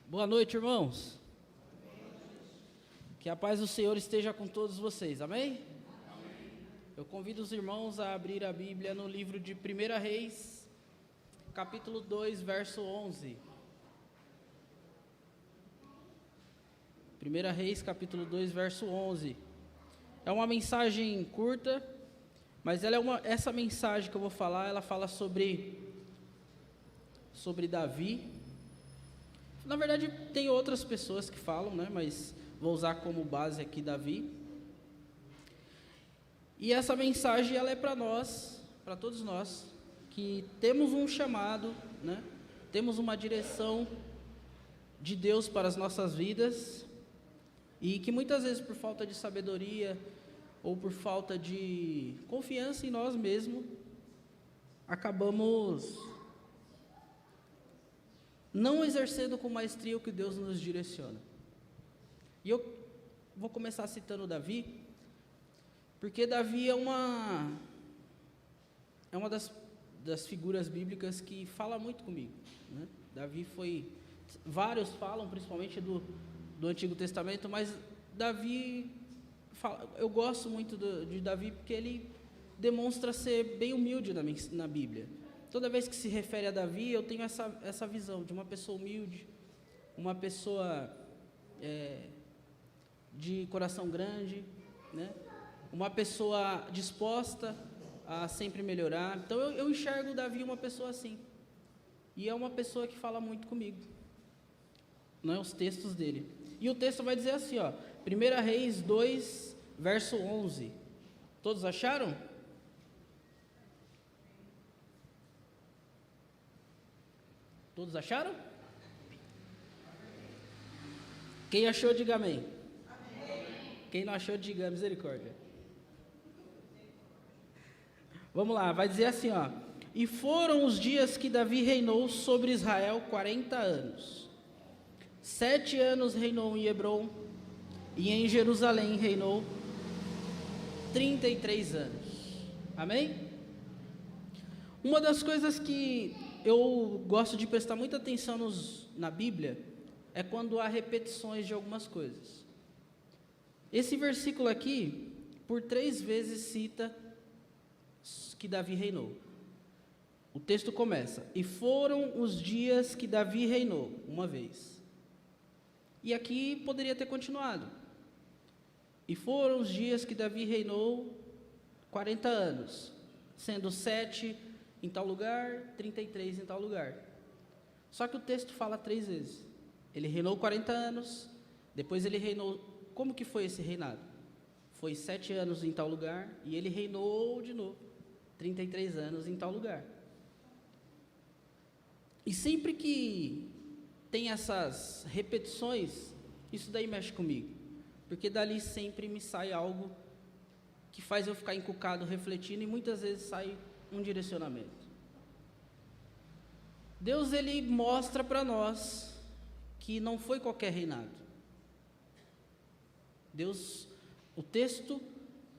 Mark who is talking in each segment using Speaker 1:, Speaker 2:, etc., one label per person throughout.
Speaker 1: Boa noite, irmãos. Que a paz do Senhor esteja com todos vocês, amém? Eu convido os irmãos a abrir a Bíblia no livro de 1 Reis, capítulo 2, verso 11. 1 Reis, capítulo 2, verso 11. É uma mensagem curta, mas essa mensagem que eu vou falar, ela fala sobre Davi. Na verdade, tem outras pessoas que falam, né? Mas vou usar como base aqui Davi. E essa mensagem, ela é para nós, para todos nós, que temos um chamado, né? Temos uma direção de Deus para as nossas vidas, e que muitas vezes por falta de sabedoria, ou por falta de confiança em nós mesmos, acabamos não exercendo com maestria o que Deus nos direciona. E eu vou começar citando Davi, porque Davi é uma das figuras bíblicas que fala muito comigo, né? Davi vários falam, principalmente do Antigo Testamento, mas Davi, eu gosto muito de Davi porque ele demonstra ser bem humilde na Bíblia. Toda vez que se refere a Davi, eu tenho essa visão de uma pessoa humilde, uma pessoa de coração grande, né? Uma pessoa disposta a sempre melhorar. Então eu enxergo Davi uma pessoa assim, e é uma pessoa que fala muito comigo, né? Os textos dele, e o texto vai dizer assim, 1 Reis 2, verso 11, todos acharam? Todos acharam? Quem achou, diga amém. Quem não achou, diga misericórdia. Vamos lá, vai dizer assim, E foram os dias que Davi reinou sobre Israel 40 anos. 7 anos reinou em Hebrom, e em Jerusalém reinou 33 anos. Amém? Uma das coisas que eu gosto de prestar muita atenção na Bíblia é quando há repetições de algumas coisas. Esse versículo aqui, por 3 vezes cita que Davi reinou. O texto começa: e foram os dias que Davi reinou, uma vez. E aqui poderia ter continuado: e foram os dias que Davi reinou 40 anos, sendo 7 em tal lugar, 33 em tal lugar. Só que o texto fala 3 vezes. Ele reinou 40 anos, depois ele reinou. Como que foi esse reinado? Foi 7 anos em tal lugar, e ele reinou de novo, 33 anos em tal lugar. E sempre que tem essas repetições, isso daí mexe comigo, porque dali sempre me sai algo que faz eu ficar encucado, refletindo, e muitas vezes sai um direcionamento. Deus, ele mostra para nós que não foi qualquer reinado. Deus, o texto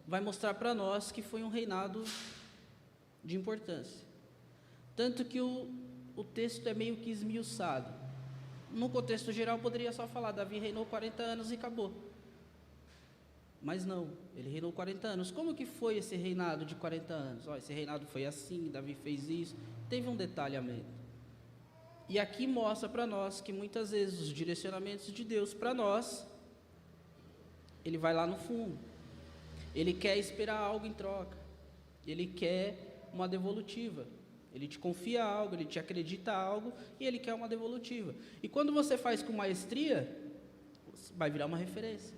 Speaker 1: vai mostrar para nós que foi um reinado de importância. Tanto que o texto é meio que esmiuçado. No contexto geral, poderia só falar: Davi reinou 40 anos e acabou. Mas não, ele reinou 40 anos. Como que foi esse reinado de 40 anos? Esse reinado foi assim, Davi fez isso. Teve um detalhamento. E aqui mostra para nós que muitas vezes os direcionamentos de Deus para nós, ele vai lá no fundo. Ele quer esperar algo em troca. Ele quer uma devolutiva. Ele te confia algo, ele te acredita algo, e ele quer uma devolutiva. E quando você faz com maestria, vai virar uma referência.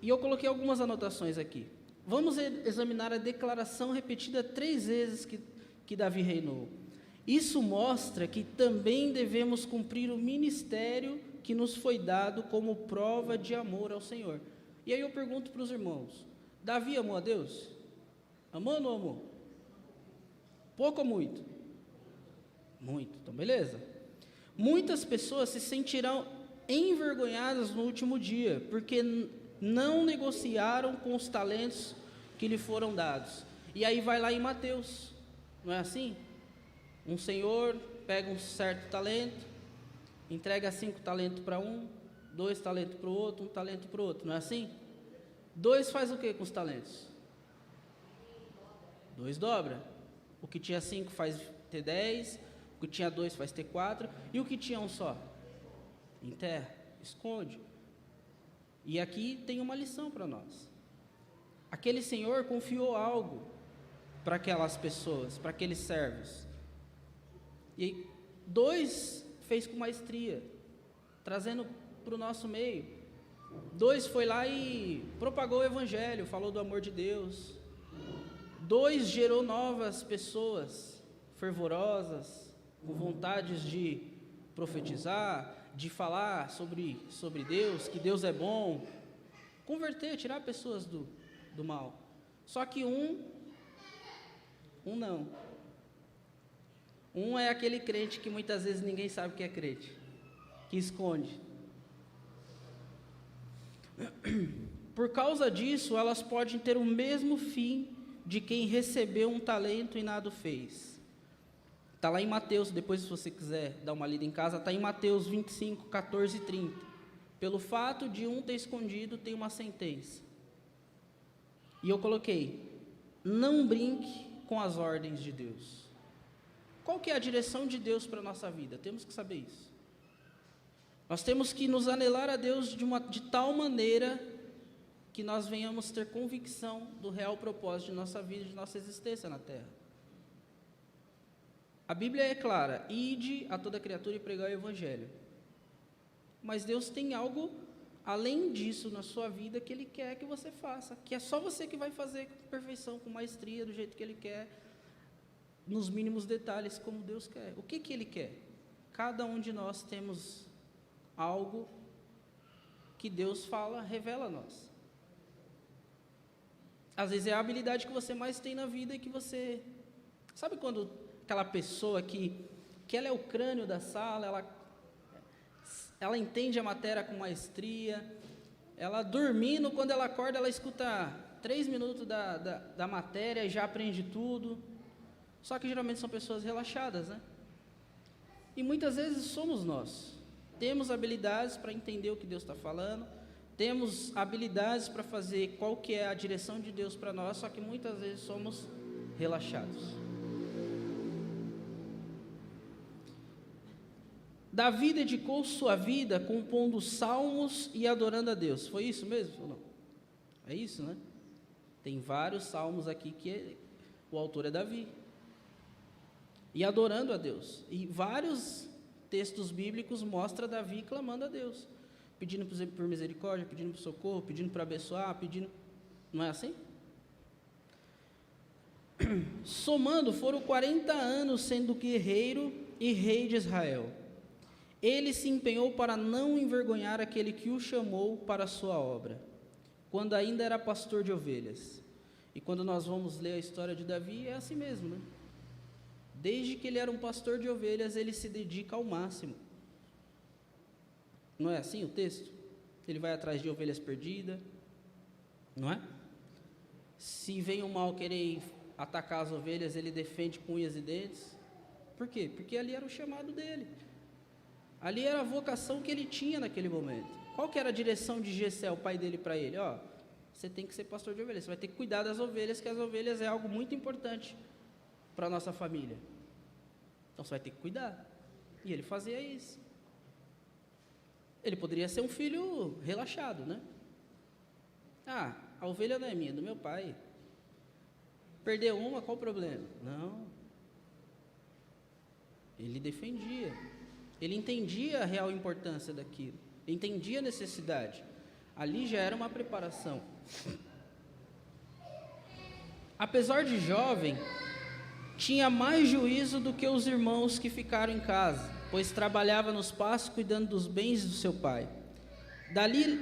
Speaker 1: E eu coloquei algumas anotações aqui. Vamos examinar a declaração repetida 3 vezes que Davi reinou. Isso mostra que também devemos cumprir o ministério que nos foi dado como prova de amor ao Senhor. E aí eu pergunto para os irmãos: Davi amou a Deus? Amou ou não amou? Pouco ou muito? Muito, então beleza. Muitas pessoas se sentirão envergonhadas no último dia, porque não negociaram com os talentos que lhe foram dados. E aí vai lá em Mateus, não é assim? Um senhor pega um certo talento, entrega 5 talentos para um, 2 talentos para o outro, 1 talento para o outro, não é assim? 2 faz o que com os talentos? 2 dobra. O que tinha 5 faz ter 10, o que tinha 2 faz ter 4, e o que tinha um só? Enterra, esconde. E aqui tem uma lição para nós. Aquele senhor confiou algo para aquelas pessoas, para aqueles servos. E 2 fez com maestria, trazendo para o nosso meio. 2 foi lá e propagou o evangelho, falou do amor de Deus. 2 gerou novas pessoas, fervorosas, com vontades de profetizar, de falar sobre Deus, que Deus é bom, converter, tirar pessoas do mal. Só que um não. Um é aquele crente que muitas vezes ninguém sabe que é crente, que esconde. Por causa disso, elas podem ter o mesmo fim de quem recebeu um talento e nada fez. Está lá em Mateus, depois se você quiser dar uma lida em casa, está em Mateus 25, 14 e 30. Pelo fato de um ter escondido, tem uma sentença. E eu coloquei, não brinque com as ordens de Deus. Qual que é a direção de Deus para a nossa vida? Temos que saber isso. Nós temos que nos anelar a Deus de tal maneira que nós venhamos ter convicção do real propósito de nossa vida, de nossa existência na Terra. A Bíblia é clara, ide a toda criatura e pregai o Evangelho. Mas Deus tem algo além disso na sua vida que Ele quer que você faça, que é só você que vai fazer com perfeição, com maestria, do jeito que Ele quer, nos mínimos detalhes, como Deus quer. O que Ele quer? Cada um de nós temos algo que Deus fala, revela a nós. Às vezes é a habilidade que você mais tem na vida e que você... Sabe quando aquela pessoa que ela é o crânio da sala, ela entende a matéria com maestria, ela dormindo, quando ela acorda, ela escuta 3 minutos da matéria e já aprende tudo. Só que geralmente são pessoas relaxadas, né? E muitas vezes somos nós. Temos habilidades para entender o que Deus está falando, temos habilidades para fazer qual que é a direção de Deus para nós, só que muitas vezes somos relaxados. Davi dedicou sua vida compondo salmos e adorando a Deus. Foi isso mesmo ou não? É isso, né? Tem vários salmos aqui que o autor é Davi. E adorando a Deus. E vários textos bíblicos mostram Davi clamando a Deus. Pedindo por misericórdia, pedindo por socorro, pedindo para abençoar, pedindo... Não é assim? Somando, foram 40 anos sendo guerreiro e rei de Israel. Ele se empenhou para não envergonhar aquele que o chamou para a sua obra, quando ainda era pastor de ovelhas. E quando nós vamos ler a história de Davi, é assim mesmo, né? Desde que ele era um pastor de ovelhas, ele se dedica ao máximo. Não é assim o texto? Ele vai atrás de ovelhas perdidas, não é? Se vem um mal querer atacar as ovelhas, ele defende com unhas e dentes. Por quê? Porque ali era o chamado dele. Ali era a vocação que ele tinha naquele momento. Qual que era a direção de Jessé, o pai dele, para ele? Ó, você tem que ser pastor de ovelhas, você vai ter que cuidar das ovelhas, que as ovelhas é algo muito importante para a nossa família. Então você vai ter que cuidar. E ele fazia isso. Ele poderia ser um filho relaxado, né? Ah, a ovelha não é minha, é do meu pai. Perder uma, qual o problema? Não. Ele defendia. Ele entendia a real importância daquilo. Ele entendia a necessidade. Ali já era uma preparação. Apesar de jovem, tinha mais juízo do que os irmãos que ficaram em casa, pois trabalhava nos pastos cuidando dos bens do seu pai.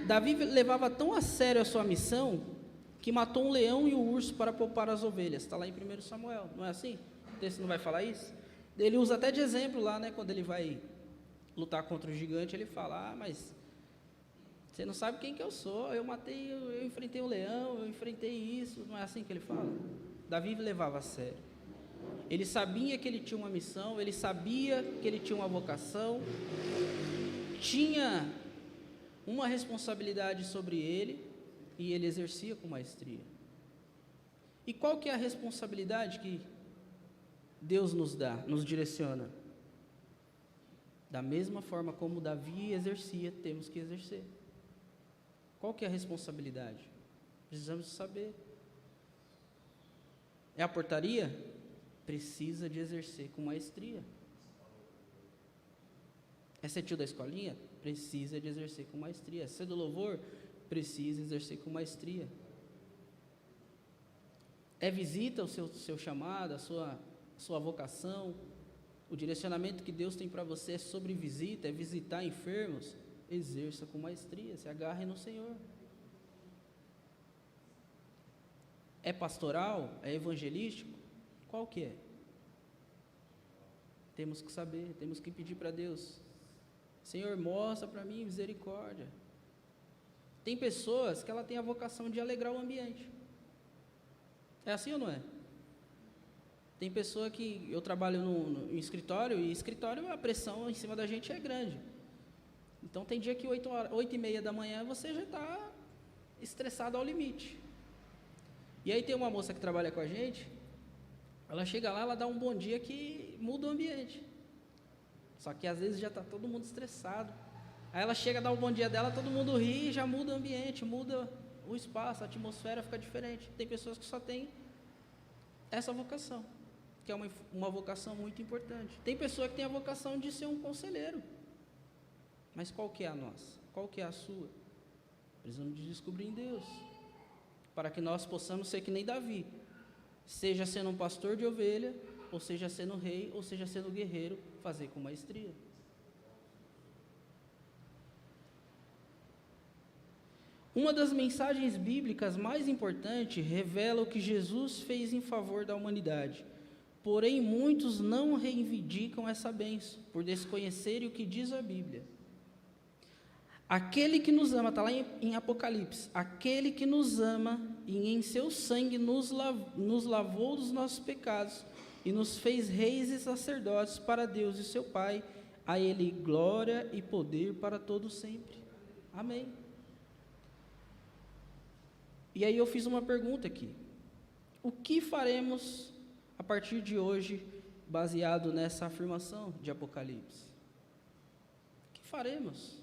Speaker 1: Davi levava tão a sério a sua missão, que matou um leão e um urso para poupar as ovelhas. Está lá em 1 Samuel, não é assim? O texto não vai falar isso? Ele usa até de exemplo lá, né, quando ele vai lutar contra o gigante, ele fala, mas você não sabe quem que eu sou, eu enfrentei um leão, eu enfrentei isso, não é assim que ele fala? Davi levava a sério. ele sabia que ele tinha uma missão, ele sabia que ele tinha uma vocação, tinha uma responsabilidade sobre ele e ele exercia com maestria. E qual que é a responsabilidade que Deus nos dá, nos direciona? Da mesma forma como Davi exercia, temos que exercer. Qual que é a responsabilidade? Precisamos saber. É a portaria? Precisa de exercer com maestria. É ser tio da escolinha? Precisa de exercer com maestria. É ser do louvor? Precisa exercer com maestria. É visita o seu chamado, a sua vocação? O direcionamento que Deus tem para você é sobre visita, é visitar enfermos? Exerça com maestria, se agarre no Senhor. É pastoral? É evangelístico? Qual que é? Temos que saber, temos que pedir para Deus. Senhor, mostra para mim misericórdia. Tem pessoas que ela tem a vocação de alegrar o ambiente. É assim ou não é? Tem pessoa que eu trabalho no escritório, e escritório a pressão em cima da gente é grande. Então tem dia que 8h30 da manhã você já está estressado ao limite. E aí tem uma moça que trabalha com a gente, ela chega lá, ela dá um bom dia que muda o ambiente. Só que às vezes já está todo mundo estressado. Aí ela chega, dá o bom dia dela, todo mundo ri e já muda o ambiente, muda o espaço, a atmosfera fica diferente. Tem pessoas que só têm essa vocação, que é uma vocação muito importante. Tem pessoa que tem a vocação de ser um conselheiro. Mas qual que é a nossa? Qual que é a sua? Precisamos de descobrir em Deus, para que nós possamos ser que nem Davi, seja sendo um pastor de ovelha, ou seja sendo rei, ou seja sendo guerreiro, fazer com maestria. Uma das mensagens bíblicas mais importantes revela o que Jesus fez em favor da humanidade. Porém, muitos não reivindicam essa bênção, por desconhecerem o que diz a Bíblia. Aquele que nos ama, está lá em Apocalipse, aquele que nos ama e em seu sangue nos lavou dos nossos pecados e nos fez reis e sacerdotes para Deus e seu Pai, a Ele glória e poder para todos sempre. Amém. E aí eu fiz uma pergunta aqui. O que faremos a partir de hoje, baseado nessa afirmação de Apocalipse? O que faremos?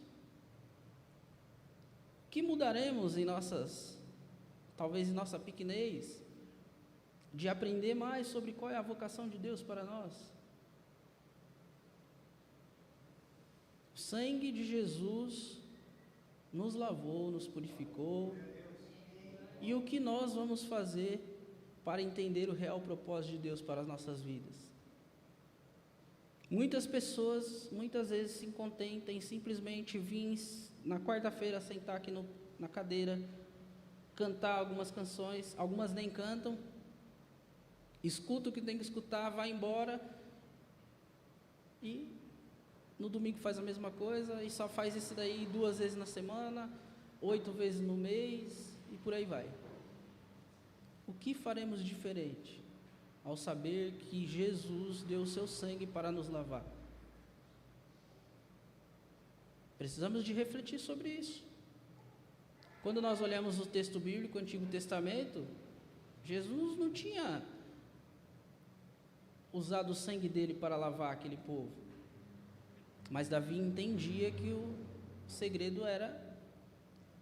Speaker 1: O que mudaremos talvez em nossa pequenez, de aprender mais sobre qual é a vocação de Deus para nós? O sangue de Jesus nos lavou, nos purificou. E o que nós vamos fazer para entender o real propósito de Deus para as nossas vidas? Muitas pessoas, muitas vezes se contentam em simplesmente vir na quarta-feira sentar aqui na cadeira, cantar algumas canções, algumas nem cantam, escuta o que tem que escutar, vai embora e no domingo faz a mesma coisa e só faz isso daí 2 vezes na semana, 8 vezes no mês e por aí vai. O que faremos diferente ao saber que Jesus deu o seu sangue para nos lavar? Precisamos de refletir sobre isso. Quando nós olhamos o texto bíblico, o Antigo Testamento, Jesus não tinha usado o sangue dele para lavar aquele povo. Mas Davi entendia que o segredo era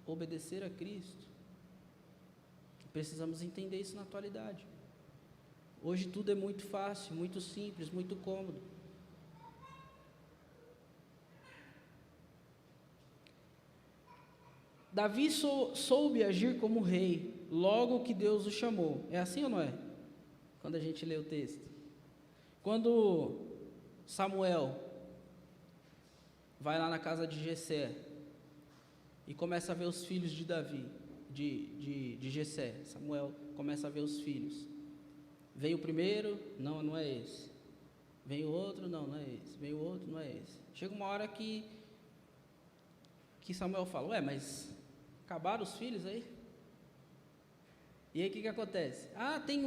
Speaker 1: obedecer a Cristo. Precisamos entender isso na atualidade. Hoje tudo é muito fácil, muito simples, muito cômodo. Davi soube agir como rei, logo que Deus o chamou. É assim ou não é? Quando a gente lê o texto. Quando Samuel vai lá na casa de Jessé e começa a ver os filhos de Davi, de Jessé, Samuel começa a ver os filhos. Veio o primeiro, não é esse. Veio o outro, não é esse. Veio o outro, não é esse. Chega uma hora que Samuel fala, mas acabaram os filhos aí? E aí o que acontece? Tem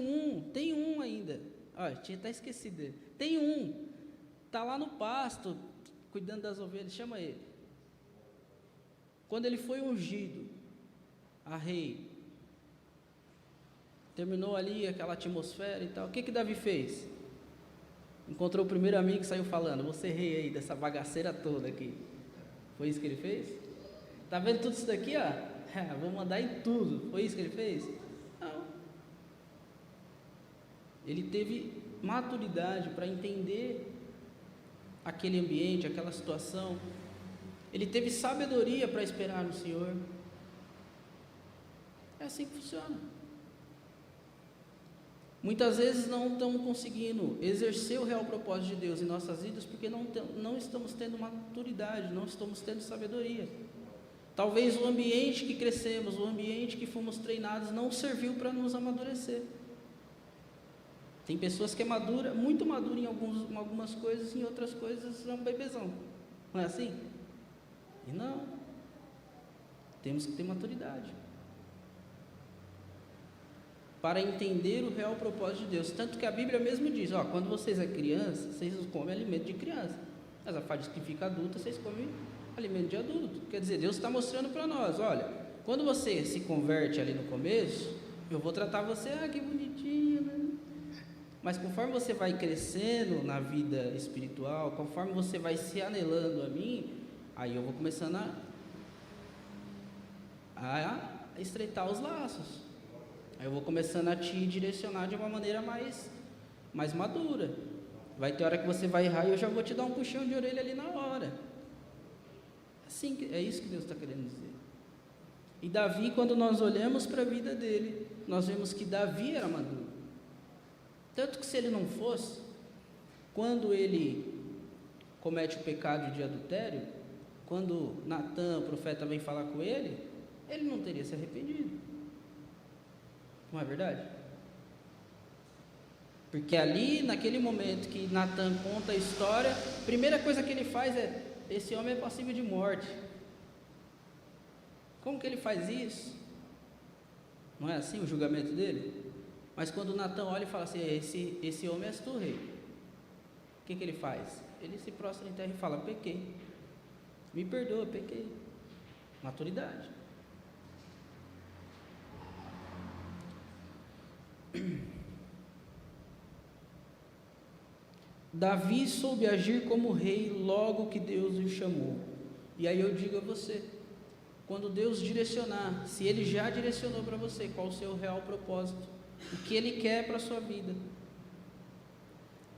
Speaker 1: um ainda. Olha, tinha até esquecido dele. Tem um, tá lá no pasto, cuidando das ovelhas, chama ele. Quando ele foi ungido a rei, terminou ali aquela atmosfera e tal, o que Davi fez? Encontrou o primeiro amigo e saiu falando, você rei aí dessa bagaceira toda aqui. Foi isso que ele fez? Tá vendo tudo isso daqui, ó? Vou mandar em tudo. Foi isso que ele fez? Não. Ele teve maturidade para entender aquele ambiente, aquela situação. Ele teve sabedoria para esperar no Senhor. É assim que funciona. Muitas vezes não estamos conseguindo exercer o real propósito de Deus em nossas vidas porque não estamos tendo maturidade, não estamos tendo sabedoria. Talvez o ambiente que crescemos, o ambiente que fomos treinados não serviu para nos amadurecer. Tem pessoas que é madura, muito madura em algumas coisas, em outras coisas é um bebezão. Não é assim? E não. Temos que ter maturidade para entender o real propósito de Deus. Tanto que a Bíblia mesmo diz, ó, quando vocês é criança, vocês comem alimento de criança. Mas a parte que fica adulta, vocês comem alimento de adulto. Quer dizer, Deus está mostrando para nós, olha, quando você se converte ali no começo, eu vou tratar você, que bonitinho, né? Mas conforme você vai crescendo na vida espiritual, conforme você vai se anelando a mim, aí eu vou começando a estreitar os laços. Aí eu vou começando a te direcionar de uma maneira mais madura. Vai ter hora que você vai errar e eu já vou te dar um puxão de orelha ali na hora. Assim, é isso que Deus está querendo dizer. E Davi, quando nós olhamos para a vida dele, nós vemos que Davi era maduro. Tanto que se ele não fosse, quando ele comete o pecado de adultério, quando Natan, o profeta, vem falar com ele não teria se arrependido. Não é verdade? Porque ali, naquele momento que Natan conta a história, a primeira coisa que ele faz é, esse homem é passível de morte. Como que ele faz isso? Não é assim o julgamento dele? Mas quando Natan olha e fala assim, esse homem és tu, rei. O que ele faz? Ele se prostra em terra e fala, pequei. Me perdoa, pequei. Maturidade. Davi soube agir como rei logo que Deus o chamou. E aí eu digo a você, quando Deus direcionar, se Ele já direcionou para você, qual o seu real propósito, o que Ele quer para a sua vida,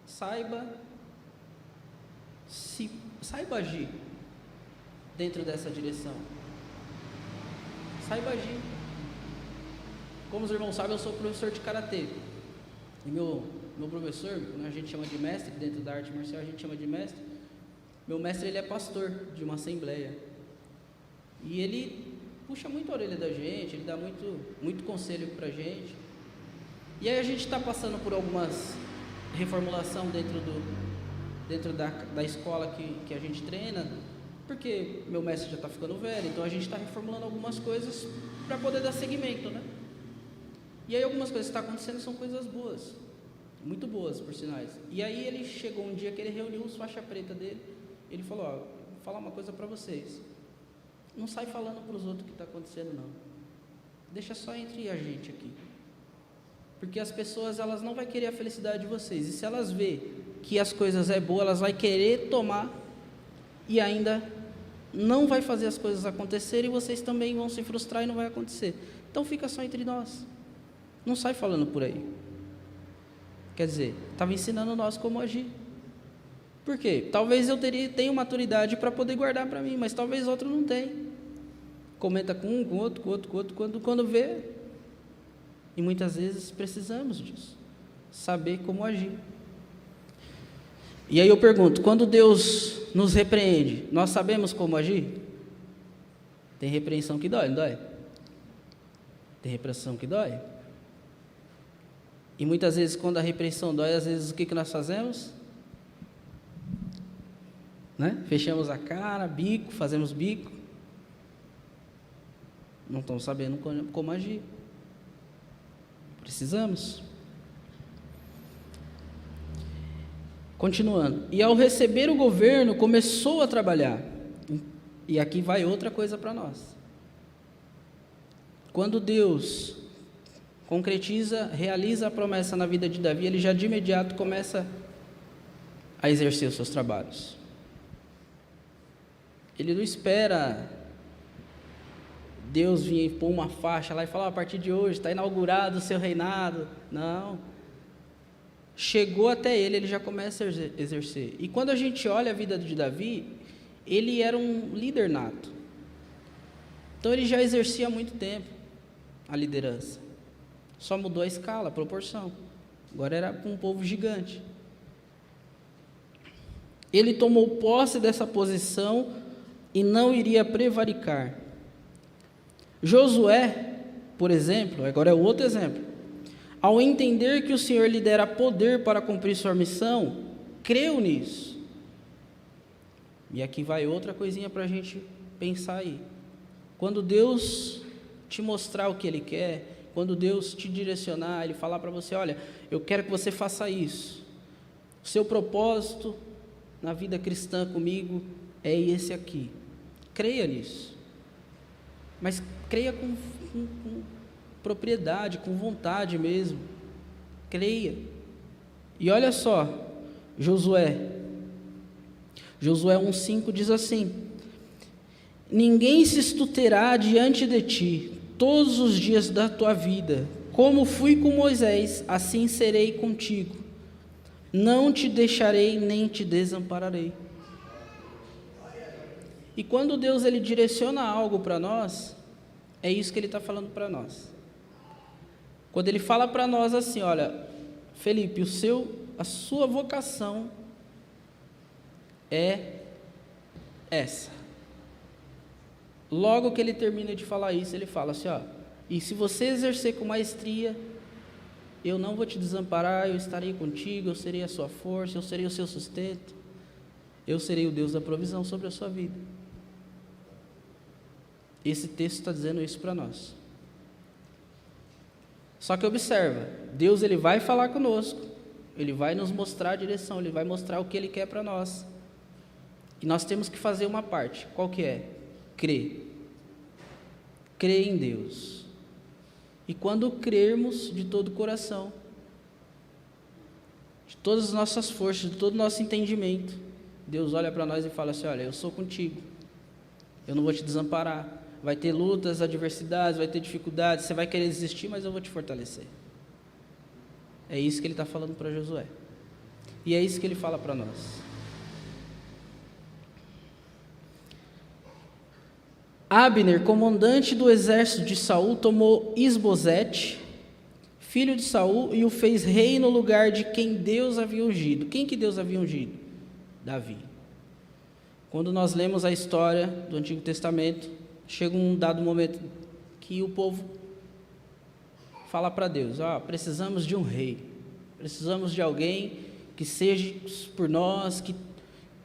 Speaker 1: saiba agir dentro dessa direção. Saiba agir. Como os irmãos sabem, eu sou professor de karatê. E meu professor, a gente chama de mestre, dentro da arte marcial a gente chama de mestre. Meu mestre, ele é pastor de uma assembleia. E ele puxa muito a orelha da gente, ele dá muito conselho pra gente. E aí a gente está passando por algumas reformulação dentro da escola que a gente treina, porque meu mestre já está ficando velho, então a gente está reformulando algumas coisas para poder dar seguimento, né? E aí algumas coisas que estão acontecendo são coisas boas, muito boas, por sinais. E aí ele chegou um dia que ele reuniu os faixa preta dele, ele falou, vou falar uma coisa para vocês, não sai falando para os outros o que está acontecendo não, deixa só entre a gente aqui, porque as pessoas, elas não vão querer a felicidade de vocês, e se elas verem que as coisas é boa, elas vão querer tomar, e ainda não vai fazer as coisas acontecerem, e vocês também vão se frustrar e não vai acontecer, então fica só entre nós, não sai falando por aí. Quer dizer, estava ensinando nós como agir. Por quê? Talvez eu tenha maturidade para poder guardar para mim, mas talvez outro não tenha. Comenta com um, com outro, quando vê. E muitas vezes precisamos disso. Saber como agir. E aí eu pergunto, quando Deus nos repreende, nós sabemos como agir? Tem repreensão que dói, não dói? Tem repreensão que dói? E muitas vezes, quando a repreensão dói, às vezes o que nós fazemos? Né? Fechamos a cara, bico, fazemos bico. Não estamos sabendo como agir. Precisamos. Continuando. E ao receber o governo, começou a trabalhar. E aqui vai outra coisa para nós. Quando Deus concretiza, realiza a promessa na vida de Davi, ele já de imediato começa a exercer os seus trabalhos. Ele não espera Deus vir pôr uma faixa lá e falar: a partir de hoje está inaugurado o seu reinado. Não. Chegou até ele já começa a exercer. E quando a gente olha a vida de Davi, ele era um líder nato. Então ele já exercia há muito tempo a liderança. Só mudou a escala, a proporção. Agora era com um povo gigante. Ele tomou posse dessa posição e não iria prevaricar. Josué, por exemplo, agora é outro exemplo. Ao entender que o Senhor lhe dera poder para cumprir sua missão, creu nisso. E aqui vai outra coisinha para a gente pensar aí. Quando Deus te mostrar o que Ele quer, quando Deus te direcionar, Ele falar para você: olha, eu quero que você faça isso. O seu propósito na vida cristã comigo é esse aqui. Creia nisso. Mas creia com propriedade, com vontade mesmo. Creia. E olha só, Josué 1,5 diz assim: ninguém se estuterá diante de ti todos os dias da tua vida. Como fui com Moisés, assim serei contigo. Não te deixarei nem te desampararei. E quando Deus ele direciona algo para nós, é isso que Ele está falando para nós. Quando Ele fala para nós assim: olha, Felipe, a sua vocação é essa. Logo que Ele termina de falar isso, Ele fala assim: ó, e se você exercer com maestria, eu não vou te desamparar, eu estarei contigo, eu serei a sua força, eu serei o seu sustento, eu serei o Deus da provisão sobre a sua vida. Esse texto está dizendo isso para nós. Só que observa, Deus ele vai falar conosco, Ele vai nos mostrar a direção, Ele vai mostrar o que Ele quer para nós. E nós temos que fazer uma parte. Qual que é? Crer. Crer em Deus. E quando crermos de todo o coração, de todas as nossas forças, de todo o nosso entendimento, Deus olha para nós e fala assim: olha, eu sou contigo, eu não vou te desamparar. Vai ter lutas, adversidades, vai ter dificuldades, você vai querer desistir, mas eu vou te fortalecer. É isso que Ele está falando para Josué. E é isso que Ele fala para nós. Abner, comandante do exército de Saul, tomou Isbosete, filho de Saul, e o fez rei no lugar de quem Deus havia ungido. Quem que Deus havia ungido? Davi. Quando nós lemos a história do Antigo Testamento, chega um dado momento que o povo fala para Deus: precisamos de um rei, precisamos de alguém que seja por nós, que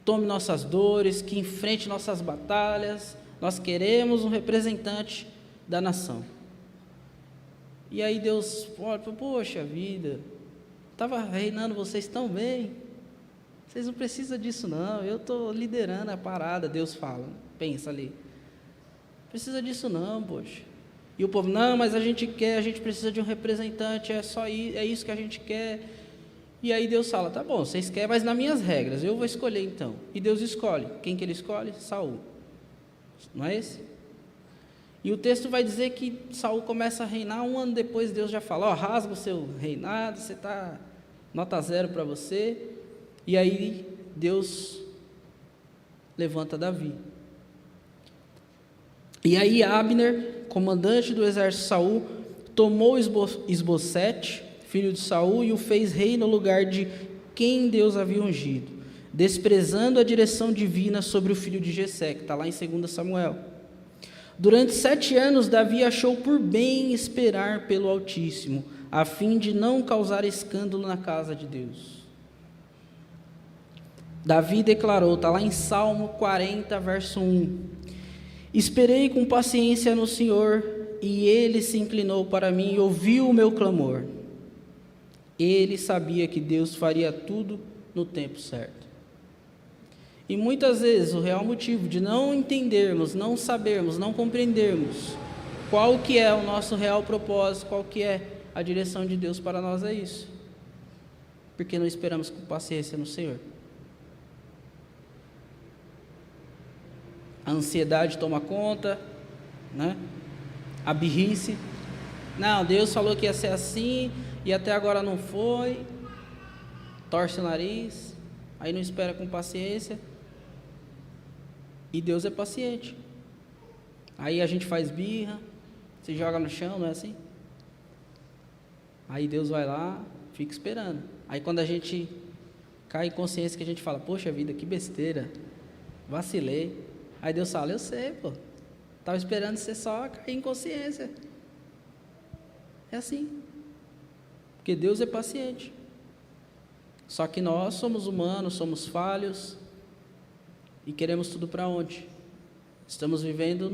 Speaker 1: tome nossas dores, que enfrente nossas batalhas, nós queremos um representante da nação. E aí Deus olha: poxa vida, estava reinando vocês tão bem, vocês não precisam disso não, eu estou liderando a parada. Deus fala, pensa ali: precisa disso não, poxa. E o povo: não, mas a gente precisa de um representante, é isso que a gente quer. E aí Deus fala: tá bom, vocês querem, mas nas minhas regras, eu vou escolher então. E Deus escolhe. Quem que Ele escolhe? Saul. Não é esse? E o texto vai dizer que Saul começa a reinar, 1 ano depois Deus já fala: rasga o seu reinado, você está nota 0 para você. E aí Deus levanta Davi. E aí Abner, comandante do exército de Saul, tomou Isbosete, filho de Saul, e o fez rei no lugar de quem Deus havia ungido, desprezando a direção divina sobre o filho de Jessé, que está lá em 2 Samuel. Durante 7 anos, Davi achou por bem esperar pelo Altíssimo, a fim de não causar escândalo na casa de Deus. Davi declarou, está lá em Salmo 40, verso 1: esperei com paciência no Senhor, e Ele se inclinou para mim e ouviu o meu clamor. Ele sabia que Deus faria tudo no tempo certo. E muitas vezes o real motivo de não entendermos, não sabermos, não compreendermos qual que é o nosso real propósito, qual que é a direção de Deus para nós é isso. Porque não esperamos com paciência no Senhor. A ansiedade toma conta, né? A birrice. Não, Deus falou que ia ser assim e até agora não foi. Torce o nariz, aí não espera com paciência. E Deus é paciente. Aí a gente faz birra, se joga no chão, não é assim? Aí Deus vai lá, fica esperando. Aí quando a gente cai em consciência que a gente fala, poxa vida, que besteira, vacilei. Aí Deus fala, eu sei, pô, estava esperando você só cair em consciência. É assim. Porque Deus é paciente. Só que nós somos humanos, somos falhos e queremos tudo para onde? Estamos vivendo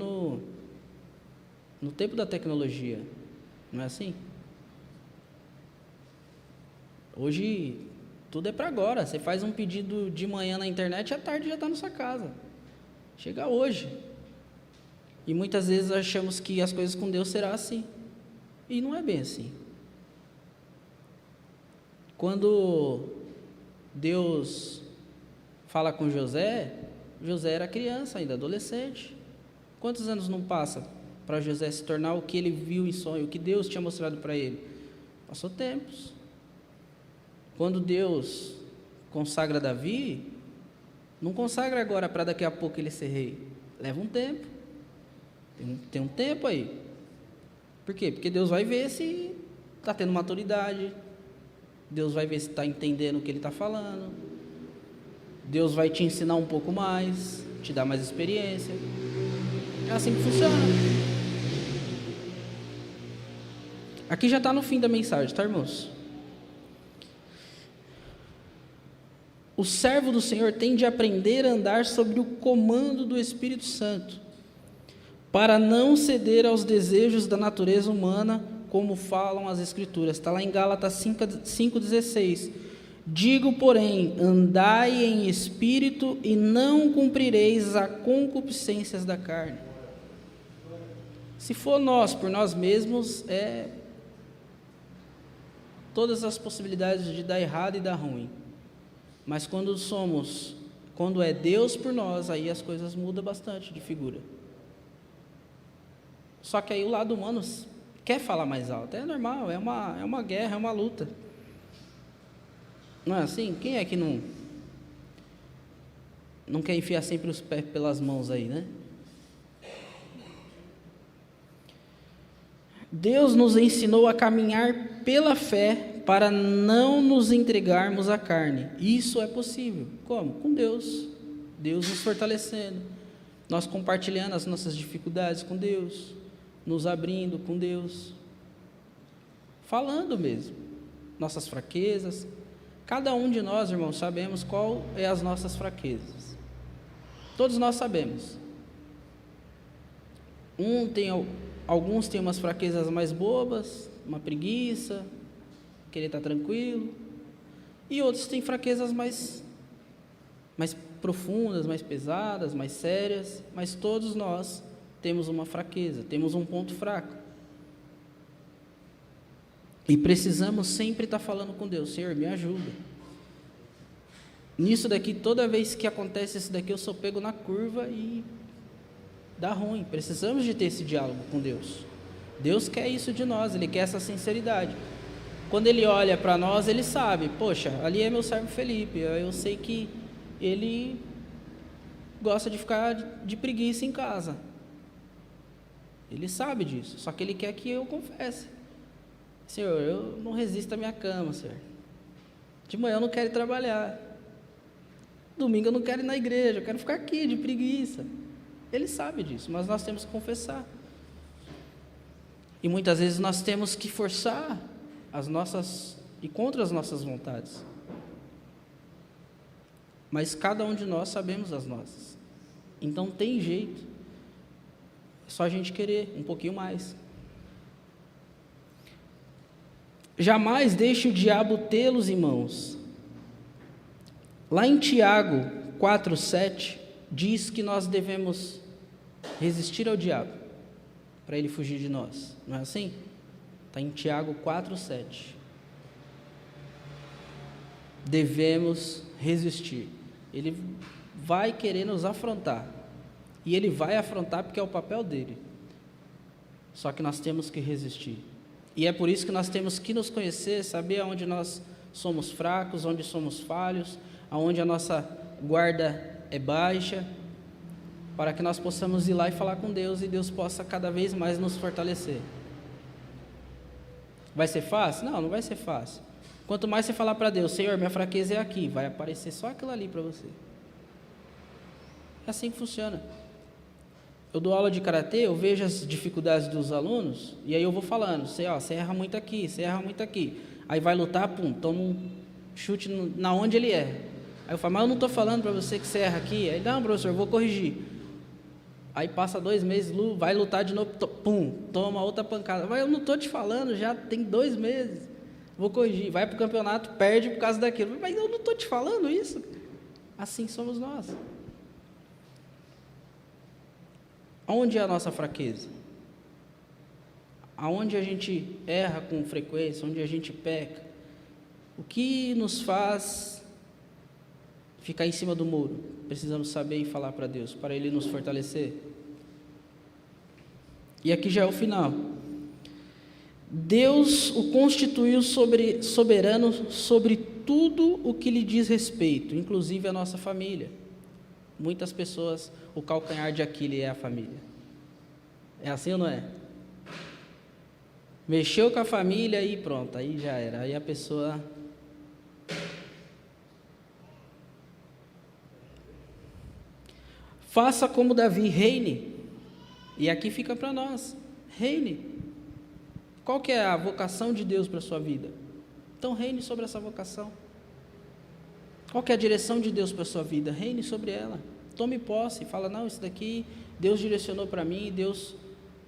Speaker 1: no tempo da tecnologia, não é assim? Hoje tudo é para agora. Você faz um pedido de manhã na internet e à tarde já está na sua casa. Chega hoje. E muitas vezes achamos que as coisas com Deus será assim. E não é bem assim. Quando Deus fala com José, José era criança ainda, adolescente. Quantos anos não passa para José se tornar o que ele viu em sonho, o que Deus tinha mostrado para ele? Passou tempos. Quando Deus consagra Davi, não consagra agora para daqui a pouco ele ser rei. Leva um tempo. Tem um tempo aí. Por quê? Porque Deus vai ver se está tendo maturidade. Deus vai ver se está entendendo o que ele está falando. Deus vai te ensinar um pouco mais, te dar mais experiência. É assim que funciona. Aqui já está no fim da mensagem, tá, irmãos? O servo do Senhor tem de aprender a andar sob o comando do Espírito Santo, para não ceder aos desejos da natureza humana, como falam as Escrituras. Está lá em Gálatas 5,16. Digo, porém, andai em espírito e não cumprireis as concupiscências da carne. Se for nós, por nós mesmos, todas as possibilidades de dar errado e dar ruim. Mas quando é Deus por nós, aí as coisas mudam bastante de figura. Só que aí o lado humano quer falar mais alto. É normal, é uma guerra, é uma luta. Não é assim? Quem é que não quer enfiar sempre os pés pelas mãos aí, né? Deus nos ensinou a caminhar pela fé para não nos entregarmos à carne. Isso é possível. Como? Com Deus. Deus nos fortalecendo. Nós compartilhando as nossas dificuldades com Deus. Nos abrindo com Deus. Falando mesmo. Nossas fraquezas. Cada um de nós, irmãos, sabemos qual é as nossas fraquezas. Todos nós sabemos. Alguns têm umas fraquezas mais bobas, uma preguiça, querer estar tranquilo. E outros têm fraquezas mais profundas, mais pesadas, mais sérias. Mas todos nós temos uma fraqueza, temos um ponto fraco. E precisamos sempre estar falando com Deus, Senhor, me ajuda. Nisso daqui, toda vez que acontece isso daqui, eu sou pego na curva e dá ruim. Precisamos de ter esse diálogo com Deus. Deus quer isso de nós, Ele quer essa sinceridade. Quando Ele olha para nós, Ele sabe, poxa, ali é meu servo Felipe, eu sei que ele gosta de ficar de preguiça em casa. Ele sabe disso, só que Ele quer que eu confesse. Senhor, eu não resisto à minha cama, Senhor. De manhã eu não quero ir trabalhar. Domingo eu não quero ir na igreja, eu quero ficar aqui de preguiça. Ele sabe disso, mas nós temos que confessar. E muitas vezes nós temos que forçar e contra as nossas vontades. Mas cada um de nós sabemos as nossas. Então tem jeito. É só a gente querer um pouquinho mais. Jamais deixe o diabo tê-los em mãos. Lá em Tiago 4:7, diz que nós devemos resistir ao diabo, para ele fugir de nós. Não é assim? Está em Tiago 4:7. Devemos resistir. Ele vai querer nos afrontar. E ele vai afrontar porque é o papel dele. Só que nós temos que resistir. E é por isso que nós temos que nos conhecer, saber aonde nós somos fracos, onde somos falhos, aonde a nossa guarda é baixa, para que nós possamos ir lá e falar com Deus e Deus possa cada vez mais nos fortalecer. Vai ser fácil? Não, não vai ser fácil. Quanto mais você falar para Deus, Senhor, minha fraqueza é aqui, vai aparecer só aquilo ali para você. É assim que funciona. Eu dou aula de karatê, eu vejo as dificuldades dos alunos, e aí eu vou falando, você erra muito aqui, você erra muito aqui. Aí vai lutar, pum, toma um chute na onde ele erra. Aí eu falo, mas eu não estou falando para você que você erra aqui. Aí, não, professor, eu vou corrigir. Aí passa 2 meses, vai lutar de novo, pum, toma outra pancada. Mas eu não estou te falando, já tem 2 meses. Vou corrigir, vai para o campeonato, perde por causa daquilo. Mas eu não estou te falando isso. Assim somos nós. Onde é a nossa fraqueza? Aonde a gente erra com frequência, onde a gente peca? O que nos faz ficar em cima do muro? Precisamos saber e falar para Deus, para Ele nos fortalecer. E aqui já é o final. Deus o constituiu soberano sobre tudo o que lhe diz respeito, inclusive a nossa família. Muitas pessoas, o calcanhar de Aquiles é a família. É assim ou não é? Mexeu com a família e pronto, aí já era. Aí a pessoa... Faça como Davi, reine. E aqui fica para nós, reine. Qual que é a vocação de Deus para a sua vida? Então reine sobre essa vocação. Qual que é a direção de Deus para a sua vida? Reine sobre ela. Tome posse, fala, não, isso daqui Deus direcionou para mim, Deus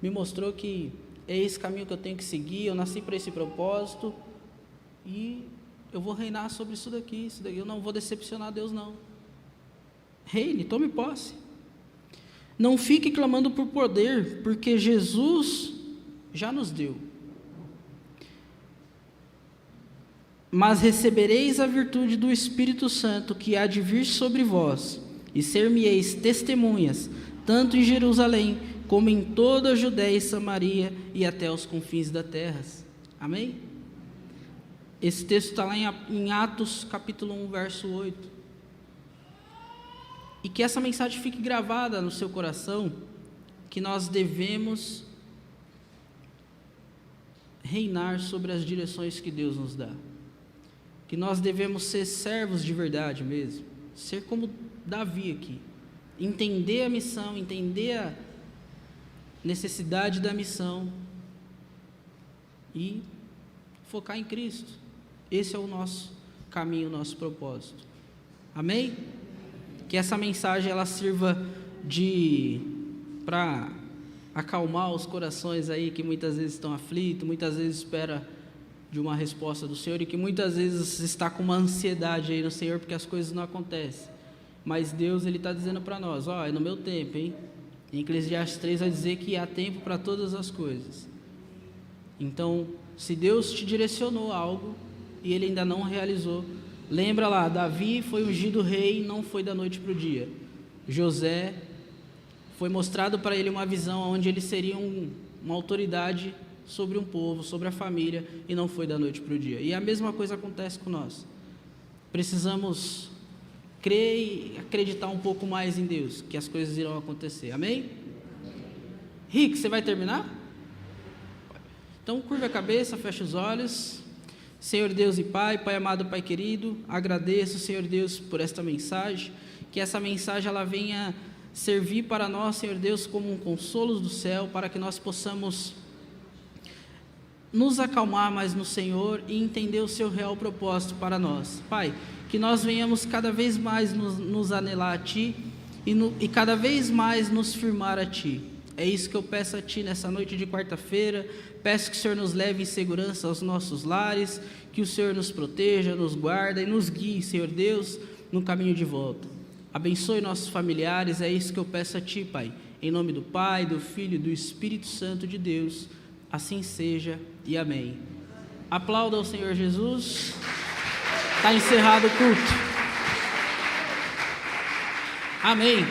Speaker 1: me mostrou que é esse caminho que eu tenho que seguir, eu nasci para esse propósito e eu vou reinar sobre isso daqui, eu não vou decepcionar Deus não. Reine, tome posse. Não fique clamando por poder, porque Jesus já nos deu. Mas recebereis a virtude do Espírito Santo que há de vir sobre vós, e ser-me-eis testemunhas, tanto em Jerusalém, como em toda a Judéia e Samaria, e até os confins da terra. Amém? Esse texto está lá em Atos, capítulo 1, verso 8. E que essa mensagem fique gravada no seu coração, que nós devemos reinar sobre as direções que Deus nos dá. Que nós devemos ser servos de verdade mesmo, ser como Davi aqui, entender a missão, entender a necessidade da missão e focar em Cristo. Esse é o nosso caminho, o nosso propósito. Amém? Que essa mensagem ela sirva para acalmar os corações aí que muitas vezes estão aflitos, muitas vezes espera de uma resposta do Senhor e que muitas vezes está com uma ansiedade aí no Senhor porque as coisas não acontecem. Mas Deus, Ele está dizendo para nós, é no meu tempo, hein? Em Eclesiastes 3 vai dizer que há tempo para todas as coisas. Então, se Deus te direcionou a algo e Ele ainda não realizou, lembra lá, Davi foi ungido rei, não foi da noite para o dia. José, foi mostrado para ele uma visão onde ele seria uma autoridade sobre um povo, sobre a família, e não foi da noite para o dia. E a mesma coisa acontece com nós. Precisamos crer e acreditar um pouco mais em Deus, que as coisas irão acontecer. Amém? Rick, você vai terminar? Então, curva a cabeça, fecha os olhos. Senhor Deus e Pai, Pai amado, Pai querido, agradeço, Senhor Deus, por esta mensagem, que essa mensagem ela venha servir para nós, Senhor Deus, como um consolo do céu, para que nós possamos nos acalmar mais no Senhor e entender o seu real propósito para nós. Pai, que nós venhamos cada vez mais nos anelar a Ti e cada vez mais nos firmar a Ti. É isso que eu peço a Ti nessa noite de quarta-feira. Peço que o Senhor nos leve em segurança aos nossos lares, que o Senhor nos proteja, nos guarde e nos guie, Senhor Deus, no caminho de volta. Abençoe nossos familiares, é isso que eu peço a Ti, Pai. Em nome do Pai, do Filho e do Espírito Santo de Deus, assim seja e amém. Aplauda ao Senhor Jesus. Está encerrado o culto. Amém.